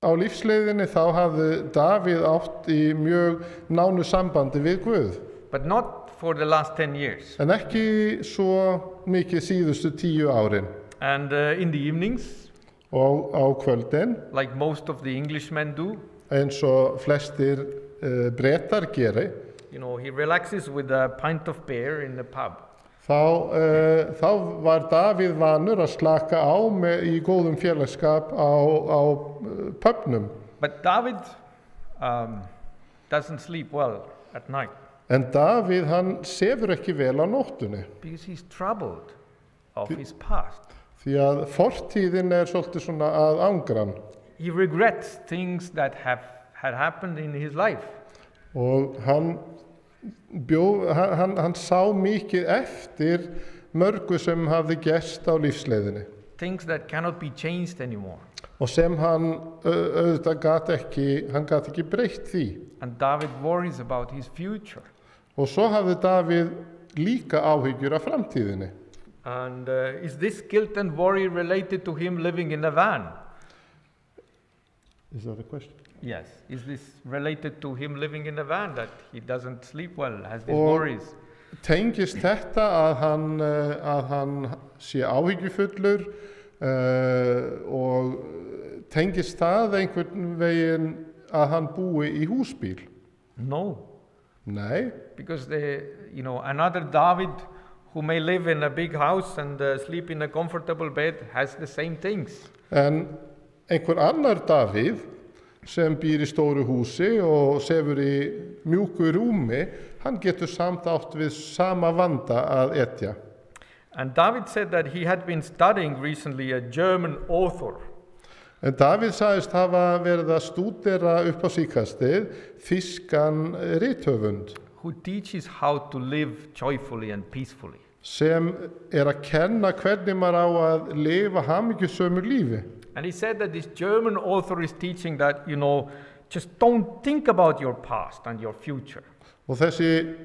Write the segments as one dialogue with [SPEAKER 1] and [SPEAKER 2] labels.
[SPEAKER 1] á lífsleiðinni þá hafði Davíð átt í mjög nánu sambandi við Guð.
[SPEAKER 2] but not for the last 10 years.
[SPEAKER 1] En ekki svo mikið síðustu 10 árin.
[SPEAKER 2] And in the evenings,
[SPEAKER 1] Og á kvöldin,
[SPEAKER 2] like most of the Englishmen do,
[SPEAKER 1] eins og flestir Bretar geri,
[SPEAKER 2] he relaxes with a pint of beer in the pub.
[SPEAKER 1] þá var Davíð vanur að slaka á í góðum félagsskap á pubnum.
[SPEAKER 2] But David doesn't sleep well at night
[SPEAKER 1] En Davíð, hann sefur ekki vel á nóttunni,
[SPEAKER 2] because he's troubled of his past.
[SPEAKER 1] því að fortíðin svolítið svona að angra hann.
[SPEAKER 2] He regrets things that had happened in his life.
[SPEAKER 1] Og hann sá mikið eftir mörgu sem hafði gerst á lífsleiðinni.
[SPEAKER 2] Things that cannot be changed anymore.
[SPEAKER 1] Og sem hann auðvitað gat ekki breytt því.
[SPEAKER 2] And David worries about his future.
[SPEAKER 1] Og svo hafði Davíð líka áhyggjur af framtíðinni.
[SPEAKER 2] And is this guilt and worry related to him living in a van?
[SPEAKER 1] Is that a question?
[SPEAKER 2] Yes. Is this related to him living in a van, that he doesn't sleep well, has these
[SPEAKER 1] Og
[SPEAKER 2] worries?
[SPEAKER 1] tengist þetta að hann sé áhyggjufullur og tengist það einhvern veginn að hann búi í húsbíl?
[SPEAKER 2] No.
[SPEAKER 1] Nei,
[SPEAKER 2] Because another David who may live in a big house and sleep in a comfortable bed has the same things.
[SPEAKER 1] en einhver annar Davíð sem býr í stóru húsi og sefur í mjúku rúmi, hann getur samt átt við sama vanda að etja.
[SPEAKER 2] And David said that he had been studying recently a German author.
[SPEAKER 1] En Davíð sagðist hafa verið að stúdera upp á síðkastið þýskan rithöfund
[SPEAKER 2] Who teaches how to live joyfully and peacefully.
[SPEAKER 1] sem að kenna hvernig maður á að lifa hamingjusömu lífi.
[SPEAKER 2] And he said that this German author is teaching that, just don't think about your past and your future.
[SPEAKER 1] Og þessi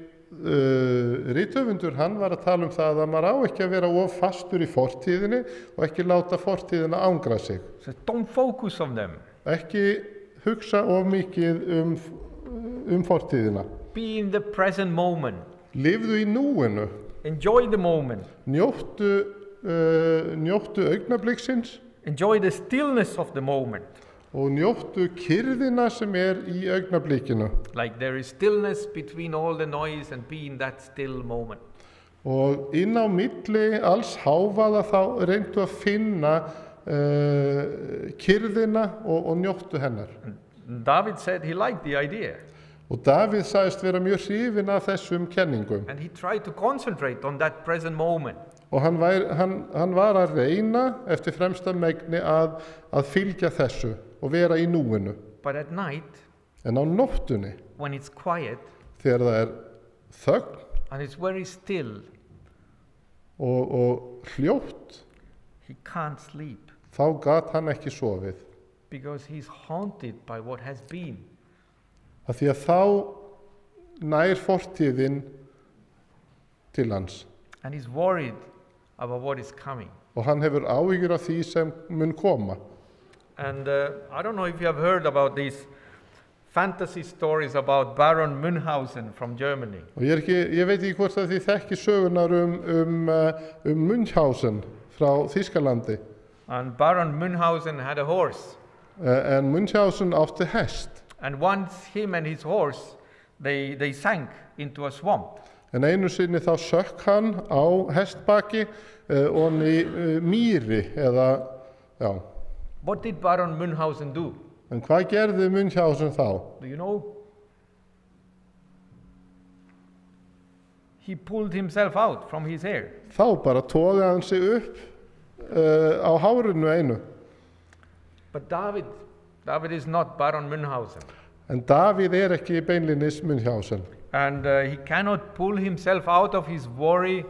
[SPEAKER 1] rithöfundur, hann var að tala það að maður á ekki að vera of fastur í fortíðinni og ekki láta fortíðina angra sig.
[SPEAKER 2] So don't focus on them.
[SPEAKER 1] Ekki hugsa of mikið fortíðina.
[SPEAKER 2] Be in the present moment.
[SPEAKER 1] Lifðu í núinu.
[SPEAKER 2] Enjoy the moment.
[SPEAKER 1] Njóttu augnabliksins.
[SPEAKER 2] Enjoy the stillness of the moment.
[SPEAKER 1] Og njóttu kyrrðina sem í augnablikinu.
[SPEAKER 2] Like there is stillness between all the noise, and be in that still moment.
[SPEAKER 1] Og inn á milli alls hávaða þá reyndu að finna kyrrðina og njóttu hennar.
[SPEAKER 2] And David said he liked the idea.
[SPEAKER 1] Og Davíð sagðist vera mjög hrifinn af þessum kenningum.
[SPEAKER 2] And he tried to concentrate on that present moment.
[SPEAKER 1] Og hann var að reyna eftir fremsta megni að fylgja þessu og vera í núinu.
[SPEAKER 2] But at night,
[SPEAKER 1] En á nóttunni,
[SPEAKER 2] when it's quiet
[SPEAKER 1] þegar það þögn
[SPEAKER 2] and it's very still,
[SPEAKER 1] og hljótt,
[SPEAKER 2] he can't sleep
[SPEAKER 1] þá gat hann ekki sofið.
[SPEAKER 2] because he's haunted by what has been.
[SPEAKER 1] Af því að þá nær fortíðin til hans.
[SPEAKER 2] And he's worried about what is coming.
[SPEAKER 1] Og hann hefur áhyggjur af því sem mun koma.
[SPEAKER 2] And I don't know if you have heard about these fantasy stories about Baron Münchhausen from Germany.
[SPEAKER 1] Og ég veit ekki hvort að þið þekki sögunar Münchhausen frá Þýskalandi.
[SPEAKER 2] And Baron Münchhausen had a horse.
[SPEAKER 1] En Münchhausen átti hest.
[SPEAKER 2] And once him and his horse, they sank into a swamp.
[SPEAKER 1] En einu sinni þá sökk hann á hestbaki í mýri eða, já.
[SPEAKER 2] What did Baron Münchhausen do?
[SPEAKER 1] En hvað gerði Münchhausen þá?
[SPEAKER 2] Do you know? He pulled himself out from his hair.
[SPEAKER 1] Þá bara togaði hann sig upp á hárinu einu.
[SPEAKER 2] But David is not Baron Münchhausen.
[SPEAKER 1] En Davíð ekki beinlínis Münchhausen.
[SPEAKER 2] And he cannot pull himself out of his worry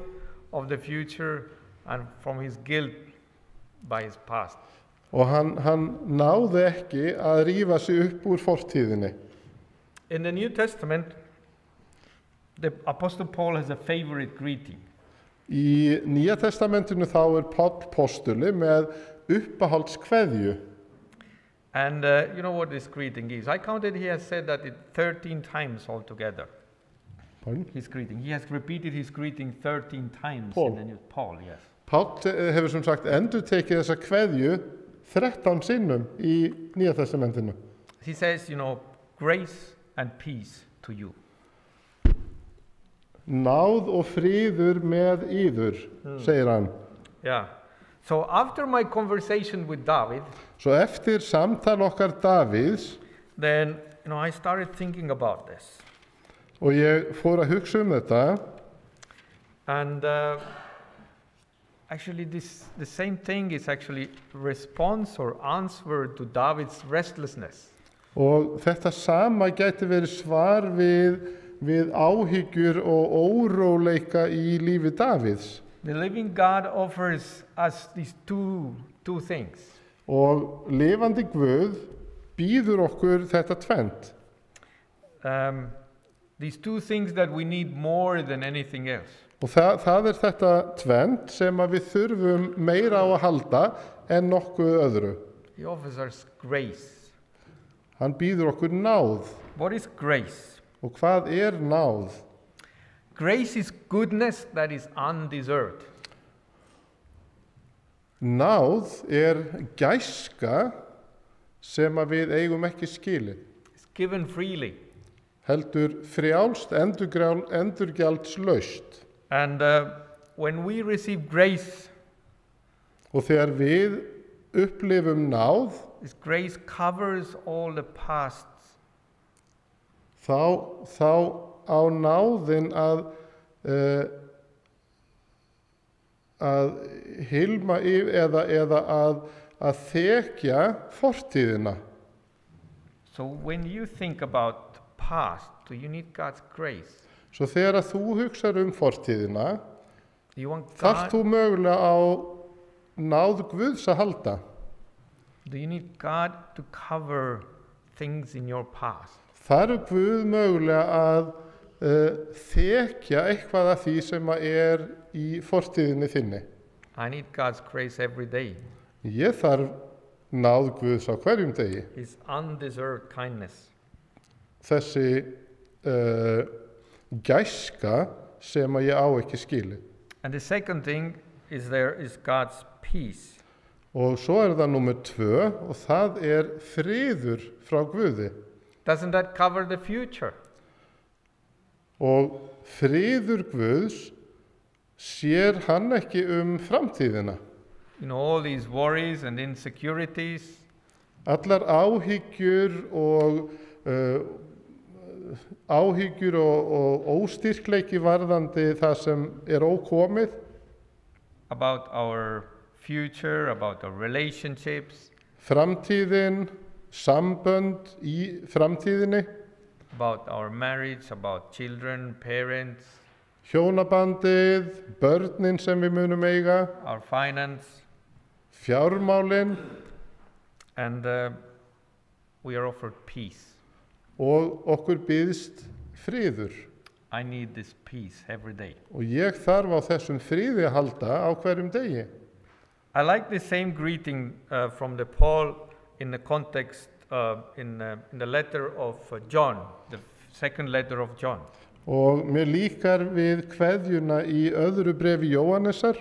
[SPEAKER 2] of the future and from his guilt by his past.
[SPEAKER 1] Og hann náði ekki að rífa sig upp úr fortíðinni.
[SPEAKER 2] In the New Testament, the Apostle Paul has a favorite greeting.
[SPEAKER 1] Í Nýja testamentinu þá Páll postuli með uppáhaldskveðju.
[SPEAKER 2] And you know what this greeting is? I counted he has said that it 13 times altogether.
[SPEAKER 1] Pardon?
[SPEAKER 2] His greeting. He has repeated his greeting 13 times.
[SPEAKER 1] Paul.
[SPEAKER 2] In the New Paul, yes.
[SPEAKER 1] Páll hefur sem sagt endurtekið þessa kveðju 13 sinnum í Nýja testamentinu.
[SPEAKER 2] He says, you know, grace and peace to you.
[SPEAKER 1] Náð og friður með yður, segir hann.
[SPEAKER 2] Yeah. So after my conversation with David,
[SPEAKER 1] Svo eftir samtal okkar Davíðs,
[SPEAKER 2] then you know I started thinking about this.
[SPEAKER 1] og ég fór að hugsa þetta,
[SPEAKER 2] And actually the same thing is actually response or answer to David's restlessness.
[SPEAKER 1] og þetta sama gæti verið svar við áhyggjur og óróleika í lífi Davíðs.
[SPEAKER 2] The living God offers us these two things.
[SPEAKER 1] Og lifandi Guð býður okkur þetta tvennt.
[SPEAKER 2] These two things that we need more than anything else.
[SPEAKER 1] Og það þetta tvennt sem að við þurfum meira á að halda en nokkuð öðru.
[SPEAKER 2] He offers us grace.
[SPEAKER 1] Hann býður okkur náð.
[SPEAKER 2] What is grace?
[SPEAKER 1] Og hvað náð?
[SPEAKER 2] Grace is goodness that is undeserved.
[SPEAKER 1] Náð gæska sem að við eigum ekki skilið.
[SPEAKER 2] It's given freely.
[SPEAKER 1] Heldur frjálst, endurgjaldslaust.
[SPEAKER 2] And when we receive grace,
[SPEAKER 1] Og þegar við upplifum náð,
[SPEAKER 2] this grace covers all the past.
[SPEAKER 1] þá á náðin að hilma eða að þekja fortíðina.
[SPEAKER 2] So when you think about past, do you need God's grace?
[SPEAKER 1] Svo þegar að þú hugsar fortíðina,
[SPEAKER 2] Do you want
[SPEAKER 1] þarft
[SPEAKER 2] God?
[SPEAKER 1] þú mögulega á náð Guðs að halda.
[SPEAKER 2] Do you need God to cover things in your past?
[SPEAKER 1] Þarf Guð mögulega að þekja eitthvað af því sem að í fortíðinni þinni.
[SPEAKER 2] I need God's grace every day.
[SPEAKER 1] Ég þarf náð Guðs á hverjum degi.
[SPEAKER 2] His undeserved kindness.
[SPEAKER 1] Þessi gæska sem að ég á ekki skilið.
[SPEAKER 2] And the second thing is there is God's peace.
[SPEAKER 1] Og svo það númer 2 og það friður frá Guði.
[SPEAKER 2] Doesn't that cover the future?
[SPEAKER 1] Og friður Guðs sér hann ekki framtíðina.
[SPEAKER 2] You know, all these worries and insecurities,
[SPEAKER 1] Allar áhyggjur og óstyrkleiki varðandi það sem ókomið,
[SPEAKER 2] about our future, about our relationships,
[SPEAKER 1] framtíðin, sambönd í framtíðinni,
[SPEAKER 2] about our marriage, about children, parents,
[SPEAKER 1] hjónabandið, börnin sem við munum eiga,
[SPEAKER 2] our finance,
[SPEAKER 1] fjármálin,
[SPEAKER 2] and we are offered peace.
[SPEAKER 1] og okkur býðst friður.
[SPEAKER 2] I need this peace every day.
[SPEAKER 1] Og ég þarf á þessum friði að halda á hverjum degi.
[SPEAKER 2] I like the same greeting from the Paul in the context in the letter of John, the second letter of John.
[SPEAKER 1] Og mér líkar við kveðjuna í öðru brefi Jóhannesar,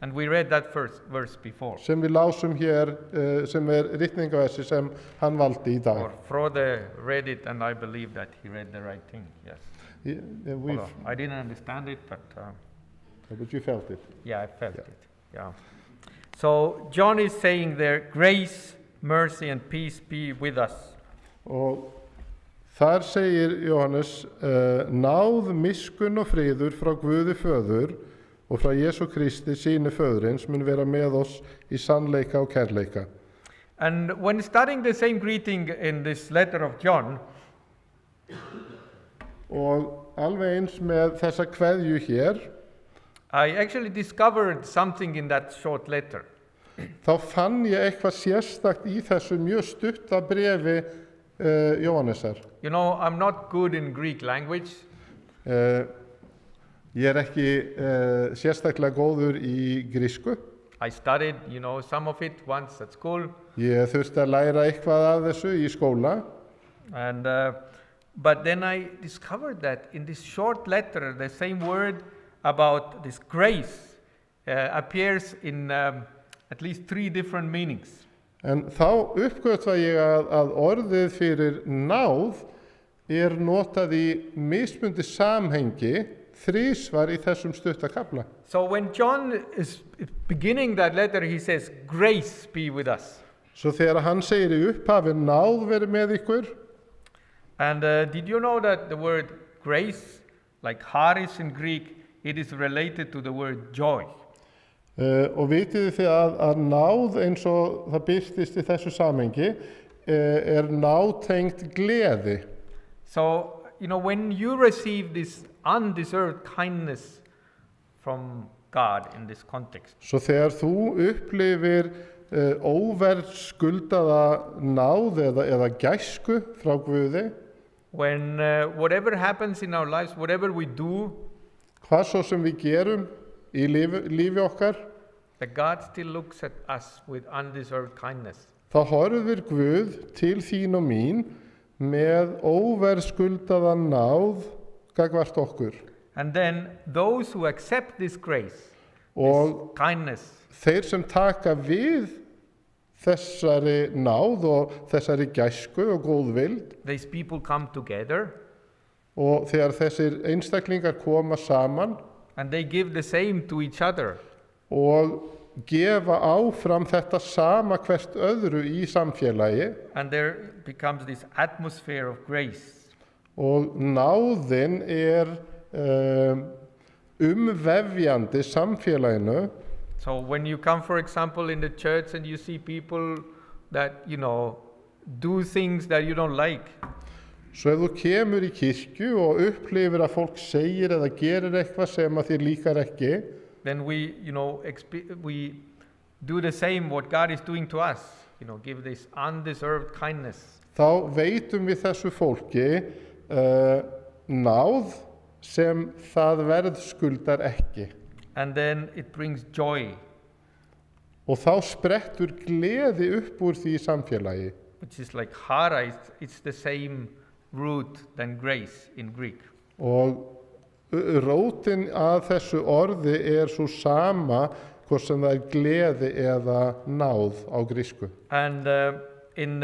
[SPEAKER 2] And we read that first verse before.
[SPEAKER 1] sem við lásum hér, sem ritningaversi sem hann valdi í dag.
[SPEAKER 2] Or Frode read it, and I believe that he read the right thing. Yes. Although I didn't understand it, but
[SPEAKER 1] But you felt it.
[SPEAKER 2] yeah, I felt it. Yeah. So John is saying there, grace, mercy, and peace be with us.
[SPEAKER 1] Og þar segir Jóhannes, náð, miskunn og friður frá Guði föður og frá Jesú Kristi sínu föðurins mun vera með oss í sannleika og kærleika.
[SPEAKER 2] And when studying the same greeting in this letter of John,
[SPEAKER 1] Og alveg eins með þessa kveðju hér,
[SPEAKER 2] I actually discovered something in that short letter.
[SPEAKER 1] þá fann ég eitthvað sérstakt í þessu mjög stutta brefi Jóhannesar.
[SPEAKER 2] You know, I'm not good in Greek language,
[SPEAKER 1] Ég ekki sérstaklega góður í grísku,
[SPEAKER 2] I studied, some of it once at school.
[SPEAKER 1] Ég þurfti að læra eitthvað af þessu í skóla.
[SPEAKER 2] And but then I discovered that in this short letter, the same word about this grace appears in at least 3 different meanings.
[SPEAKER 1] En þá uppgötva ég að orðið fyrir náð notað í mismundi samhengi þrisvar í þessum stutta kafla.
[SPEAKER 2] So when John is beginning that letter, he says, grace be with us.
[SPEAKER 1] Svo þegar hann segir í upphafi náð veri með ykkur.
[SPEAKER 2] And did you know that the word grace, like charis in Greek, it is related to the word joy?
[SPEAKER 1] Og vitið þið að náð eins og það birtist í þessu samhengi nátengt gleði.
[SPEAKER 2] So, when you receive this undeserved kindness from God in this context,
[SPEAKER 1] Svo þegar þú upplifir óverðskuldaða náð eða gæsku frá Guði,
[SPEAKER 2] when whatever happens in our lives, whatever we do,
[SPEAKER 1] hvað svo sem við gerum í lífi okkar,
[SPEAKER 2] that God still looks at us with undeserved kindness.
[SPEAKER 1] þá horfir Guð til þín og mín með óverðskuldaða náð gagnvart okkur.
[SPEAKER 2] And then those who accept this grace,
[SPEAKER 1] Og
[SPEAKER 2] this kindness,
[SPEAKER 1] þeir sem taka við þessari náð og þessari gæsku og góðvild,
[SPEAKER 2] these people come together
[SPEAKER 1] og þegar þessir einstaklingar koma saman
[SPEAKER 2] and they give the same to each other.
[SPEAKER 1] og gefa áfram þetta sama hvert öðru í samfélagi,
[SPEAKER 2] And there becomes this atmosphere of grace.
[SPEAKER 1] og náðin umvefjandi samfélaginu.
[SPEAKER 2] So when you come, for example, in the church and you see people that, do things that you don't like,
[SPEAKER 1] Svo ef þú kemur í kirkju og upplifir að fólk segir eða gerir eitthvað sem að þér líkar ekki,
[SPEAKER 2] then we, we do the same what God is doing to us, give this undeserved kindness.
[SPEAKER 1] þá veitum við þessu fólki náð sem það verðskuldar ekki.
[SPEAKER 2] And then it brings joy,
[SPEAKER 1] Og þá sprettur gleði upp úr því samfélagi.
[SPEAKER 2] which is like chara, it's the same root than grace in Greek.
[SPEAKER 1] Og rótin að þessu orði svo sama hvort sem það gleði eða náð á grísku.
[SPEAKER 2] And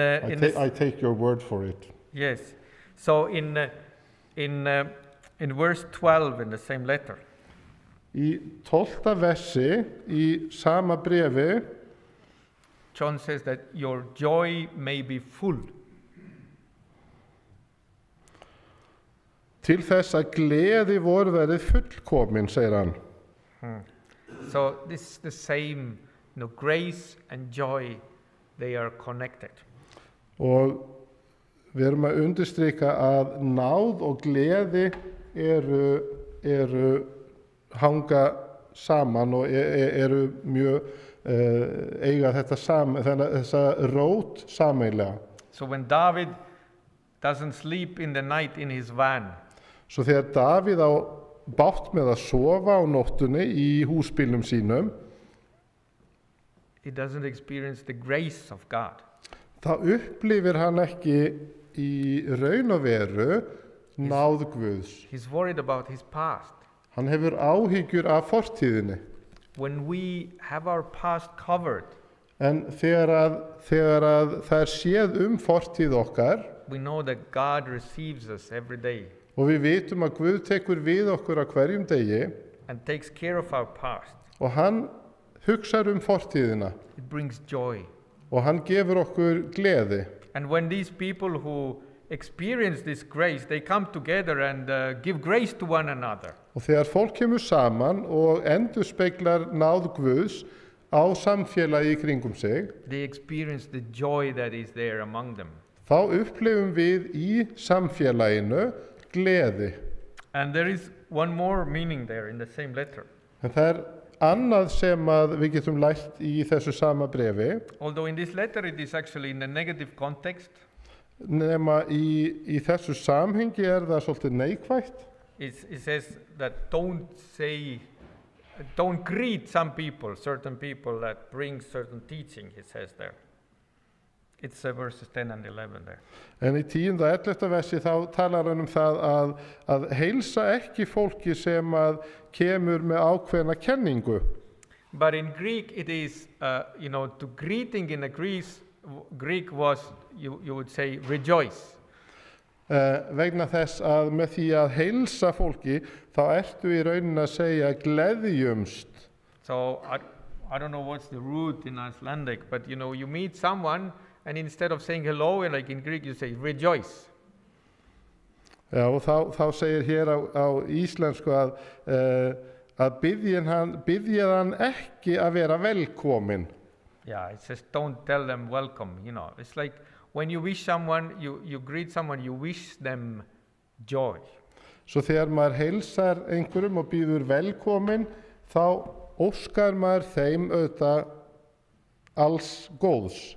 [SPEAKER 1] I take your word for it.
[SPEAKER 2] yes, so in verse 12 in the same letter,
[SPEAKER 1] Í 12. versi í sama brefi
[SPEAKER 2] John says that your joy may be full.
[SPEAKER 1] Til þess að gleði vor verið fullkomin, segir hann.
[SPEAKER 2] So this is the same, grace and joy, they are connected.
[SPEAKER 1] Og við erum að undirstrika að náð og gleði eru hanga saman og eru mjög eiga þessa rót sameiginlega.
[SPEAKER 2] So when David doesn't sleep in the night in his van,
[SPEAKER 1] Svo þegar Davíð á bágt með að sofa á nóttunni í húsbílnum sínum,
[SPEAKER 2] he doesn't experience the grace of God.
[SPEAKER 1] þá upplifir hann ekki í raun og veru náð Guðs.
[SPEAKER 2] He's worried about his past.
[SPEAKER 1] Hann hefur áhyggjur af fortíðinni.
[SPEAKER 2] When we have our past covered,
[SPEAKER 1] En þegar að það séð fortíð okkar,
[SPEAKER 2] we know that God receives us every day
[SPEAKER 1] og við vitum að Guð tekur við okkur á hverjum degi,
[SPEAKER 2] and takes care of our past,
[SPEAKER 1] og hann hugsar fortíðina,
[SPEAKER 2] it brings joy.
[SPEAKER 1] og hann gefur okkur gleði.
[SPEAKER 2] And when these people who experience this grace, they come together and give grace to one another.
[SPEAKER 1] Og þegar fólk kemur saman og endurspeglar náð Guðs á samfélagi í kringum sig,
[SPEAKER 2] They experience the joy that is there among them.
[SPEAKER 1] þá upplifum við í samfélaginu gleði.
[SPEAKER 2] And there is one more meaning there in the same letter.
[SPEAKER 1] En það annað sem að við getum lært í þessu sama brefi,
[SPEAKER 2] Although in this letter it is actually in a negative context,
[SPEAKER 1] nema í þessu samhengi það svolítið neikvætt.
[SPEAKER 2] it says that don't say don't greet some people, certain people that bring certain teaching, he says there. It's verses 10 and 11 there.
[SPEAKER 1] En í 10. og 11. versi þá talar hann það að heilsa ekki fólki sem að kemur með ákveðna kenningu.
[SPEAKER 2] But in Greek, it is, to greeting in the Greek was, you would say, rejoice.
[SPEAKER 1] Vegna þess að með því að heilsa fólki þá ertu í raunin að segja gleðjumst.
[SPEAKER 2] So I don't know what's the root in Icelandic, but you meet someone and instead of saying hello, like in Greek, you say rejoice.
[SPEAKER 1] Já, og þá segir hér á íslensku að biðja hann ekki að vera velkomin.
[SPEAKER 2] Yeah, it says don't tell them welcome, It's like when you wish someone, you greet someone, you wish them joy.
[SPEAKER 1] Svo þegar maður heilsar einhverjum og býður velkomin, þá óskar maður þeim auðvitað alls góðs.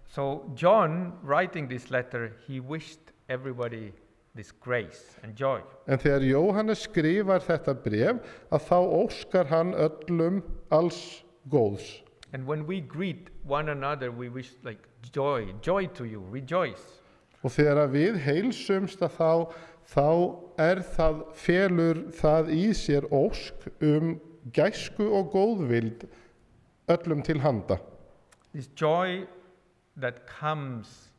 [SPEAKER 2] So John, writing this letter, he wished everybody this grace and joy.
[SPEAKER 1] En þegar Jóhannes skrifar þetta bréf, að þá óskar hann öllum alls góðs.
[SPEAKER 2] And when we greet one another, we wish like joy to you, rejoice.
[SPEAKER 1] Og þegar við heilsumst að þá felur það í sér ósk gæsku og góðvild öllum til handa.
[SPEAKER 2] This joy that comes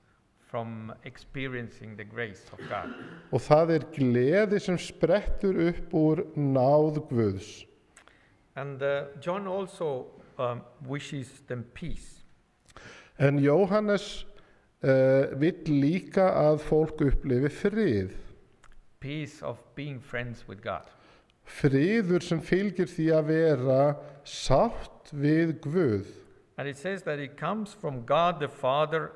[SPEAKER 2] from experiencing the grace of God.
[SPEAKER 1] Og það gleði sem sprettur upp úr náð Guðs.
[SPEAKER 2] And John also wishes them peace.
[SPEAKER 1] En Jóhannes vill líka að fólk upplifi frið.
[SPEAKER 2] Peace of being friends with God.
[SPEAKER 1] Friður sem fylgir því að vera sátt við Guð.
[SPEAKER 2] And it says that it comes from God the Father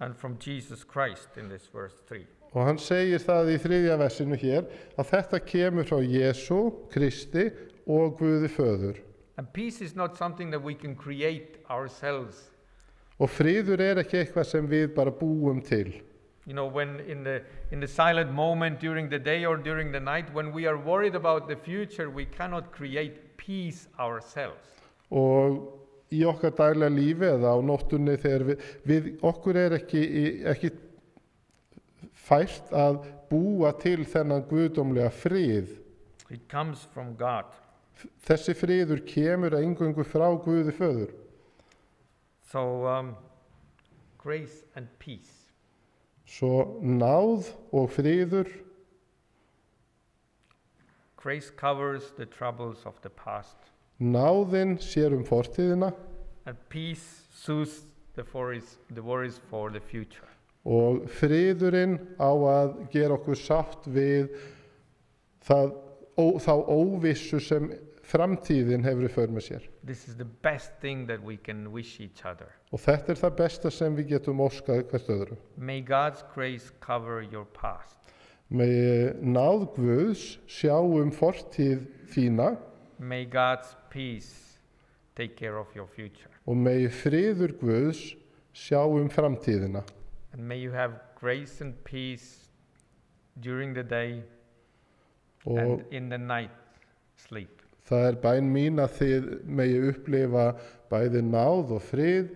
[SPEAKER 2] and from Jesus Christ in this verse 3.
[SPEAKER 1] Og hann segir það í 3. versinu hér að þetta kemur frá Jesú Kristi og Guði Föður.
[SPEAKER 2] And peace is not something that we can create ourselves.
[SPEAKER 1] Og friður ekki eitthvað sem við bara búum til.
[SPEAKER 2] When in the silent moment during the day or during the night, when we are worried about the future, we cannot create peace ourselves.
[SPEAKER 1] Og í okkar daglega lífi eða á nóttunni þegar okkur ekki fært að búa til þennan guðdómlega frið.
[SPEAKER 2] It comes from God.
[SPEAKER 1] Þessi friður kemur eingöngu frá Guði Föður.
[SPEAKER 2] So grace and peace.
[SPEAKER 1] Svo náð og friður.
[SPEAKER 2] Grace covers the troubles of the past.
[SPEAKER 1] Náðin sér fortíðina.
[SPEAKER 2] And peace soothes the worries for the future.
[SPEAKER 1] Og friðurinn á að gera okkur sátt við þá óvissu sem framtíðin hefur í för með sér.
[SPEAKER 2] This is the best thing that we can wish each other.
[SPEAKER 1] Og þetta það besta sem við getum óskað hvert öðru.
[SPEAKER 2] May God's grace cover your past.
[SPEAKER 1] Megi náð Guðs sjá fortíð þína.
[SPEAKER 2] May God's peace take care of your future.
[SPEAKER 1] Og megi friður Guðs sjá framtíðina.
[SPEAKER 2] And may you have grace and peace during the day and in the night sleep.
[SPEAKER 1] Það bæn mín að þið megi upplifa bæði náð og frið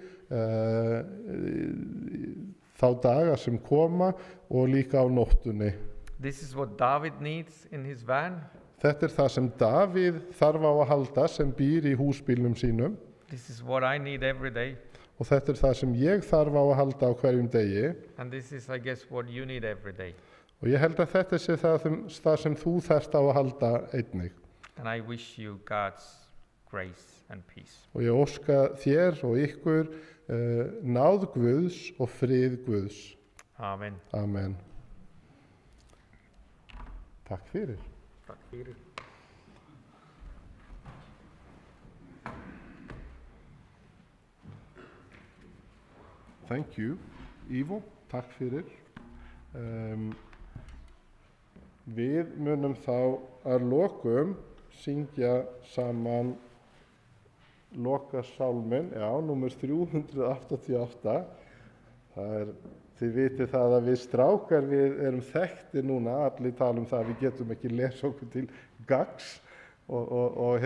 [SPEAKER 1] þá daga sem koma og líka á nóttunni.
[SPEAKER 2] This is what David needs in his van.
[SPEAKER 1] Þetta það sem Davíð þarf á að halda sem býr í húsbílnum sínum.
[SPEAKER 2] This is what I need every day.
[SPEAKER 1] Og þetta það sem ég þarf á að halda á hverjum degi.
[SPEAKER 2] And this is, I guess, what you need every day.
[SPEAKER 1] Og ég held að þetta sé það sem þú þarft á að halda einnig.
[SPEAKER 2] And I wish you God's grace and peace.
[SPEAKER 1] Og ég óska þér og ykkur náð Guðs og frið Guðs.
[SPEAKER 2] Amen.
[SPEAKER 1] Amen. Takk fyrir.
[SPEAKER 2] Takk fyrir.
[SPEAKER 1] Thank you, Ivo. Takk fyrir. Við munum þá að lokum syngja saman lokasálminn, númer 388. Þið vitið það að við strákar við erum þekktir núna, allir tala það að við getum ekki lesa okkur til gagns, og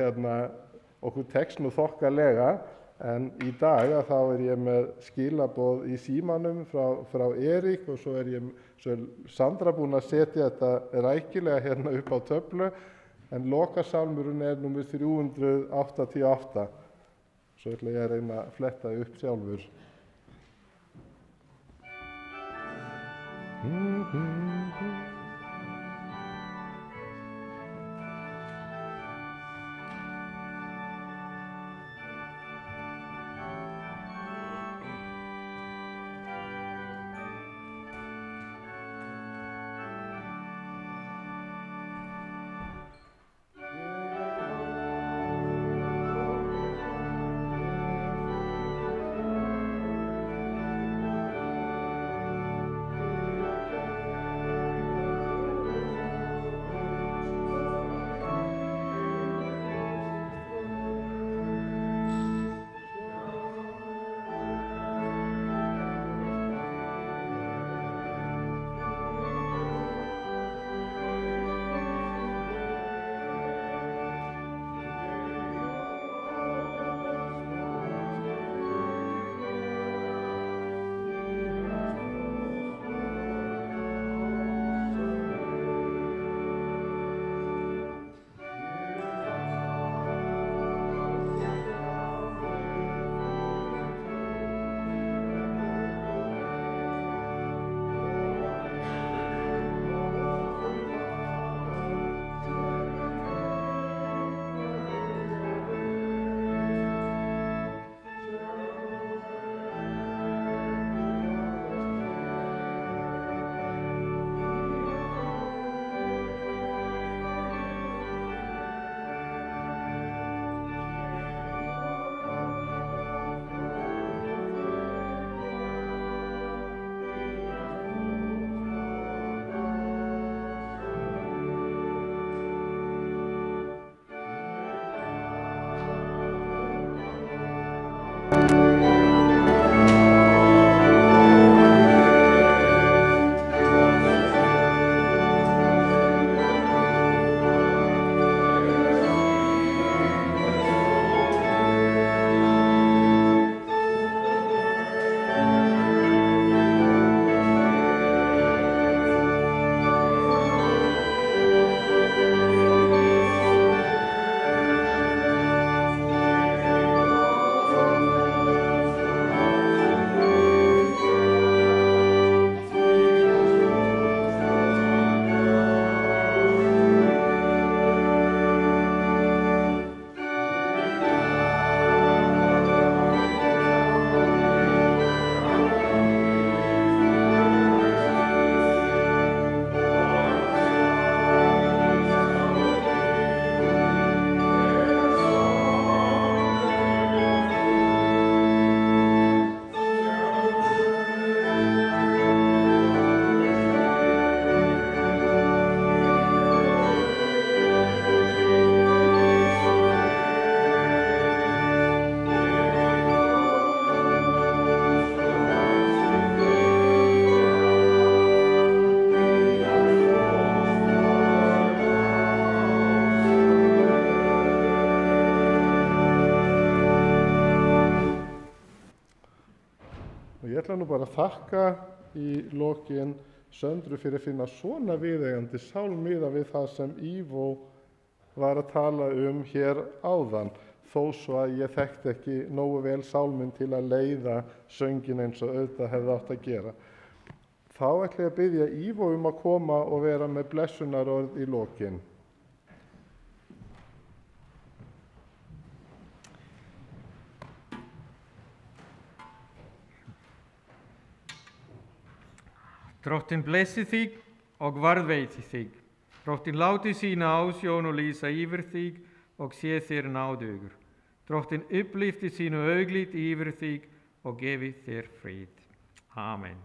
[SPEAKER 1] okkur tekst nú þokkalega, en í dag þá ég með skilaboð í símanum frá Erik og svo svo Sandra búin að setja þetta rækilega upp á töflu, en lokasálmurinn númer 388. Svo ætla ég að reyna að fletta upp sjálfur. Ég ætla nú bara að þakka í lokin Söndru fyrir að finna svona viðeigandi sálm miðað við það sem Ivo var að tala hér áðan, þó svo að ég þekkti ekki nógu vel sálminn til að leiða sönginn eins og auðvitað hefði átt að gera. Þá ætla ég að biðja Ivo að koma og vera með blessunarorð í lokin.
[SPEAKER 2] Drottinn blessi þig og varðveiti þig. Drottinn láti sína ásjón og lýsa yfir þig og sé þér náðugur. Drottinn upplyfti sínu augliti yfir þig og gefi þér frið. Amen.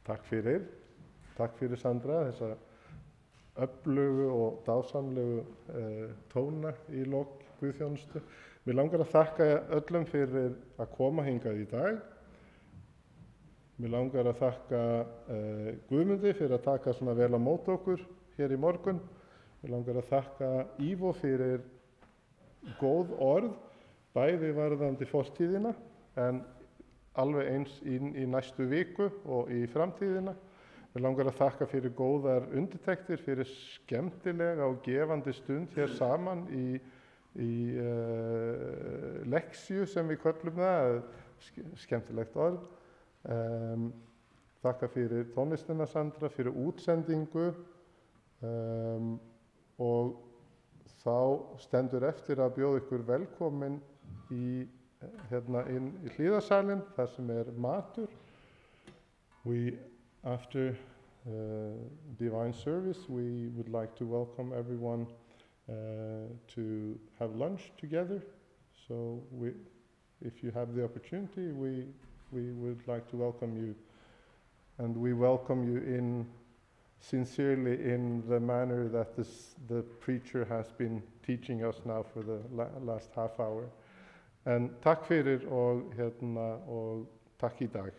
[SPEAKER 1] Takk fyrir Sandra, þessa öflugu og dásamlegu tóna í lok Guðþjónustu. Mér langar að þakka öllum fyrir að koma hingað í dag. Mér langar að þakka Guðmundi fyrir að taka svona vel á móti okkur hér í morgun. Mér langar að þakka Ívo fyrir góð orð, bæði varðandi fortíðina en alveg eins í næstu viku og í framtíðina. Mér langar að þakka fyrir góðar undirtektir, fyrir skemmtilega og gefandi stund hér saman í leksju sem við köllum það, skemmtilegt orð. Þakka fyrir tónlistina Sandra, fyrir útsendingu og þá stendur eftir að bjóða ykkur velkomin inn í hlíðarsalinn, þar sem matur. After divine service, we would like to welcome everyone to have lunch together. So if you have the opportunity, we would like to welcome you. And we welcome you sincerely in the manner that the preacher has been teaching us now for the last half hour. En takk fyrir og takk í dag.